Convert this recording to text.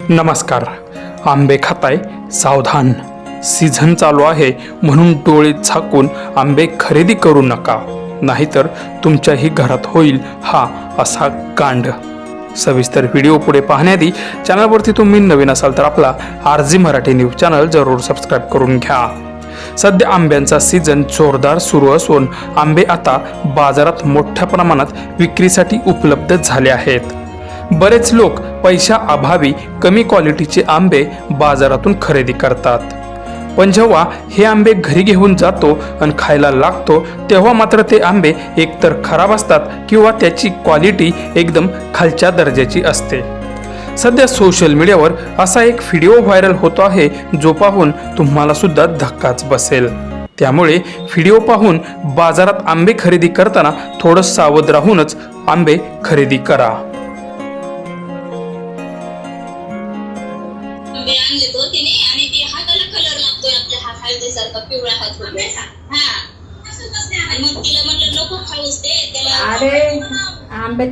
नमस्कार. आंबे खाताय सावधान. सीझन चालू आहे म्हणून डोळे झाकून आंबे खरेदी करू नका, नाहीतर तुमच्याही घरात होईल हा असा कांड. सविस्तर व्हिडिओ पुढे पाहण्याआधी चॅनलवरती तुम्ही नवीन असाल तर आपला RG मराठी न्यूज चॅनल जरूर सबस्क्राईब करून घ्या. सध्या आंब्यांचा सीझन जोरदार सुरू असून आंबे आता बाजारात मोठ्या प्रमाणात विक्रीसाठी उपलब्ध झाले आहेत. बरेच लोक पैशा अभावी कमी क्वालिटीचे आंबे बाजारातून खरेदी करतात, पण जेव्हा हे आंबे घरी घेऊन जातो आणि खायला लागतो तेव्हा मात्र ते आंबे एकतर खराब असतात किंवा त्याची क्वालिटी एकदम खालच्या दर्जाची असते. सध्या सोशल मीडियावर असा एक व्हिडिओ व्हायरल होतो आहे जो पाहून तुम्हाला सुद्धा धक्काच बसेल. त्यामुळे व्हिडिओ पाहून बाजारात आंबे खरेदी करताना थोडं सावध राहूनच आंबे खरेदी करा. आंबे आणले तो तिने आणि ते हाताला कलर लागतोय आपल्या हा हळदीसारखा पिवळा हात होतो. हा मग तिला म्हटलं नको खाऊस ते त्याला. अरे आंबे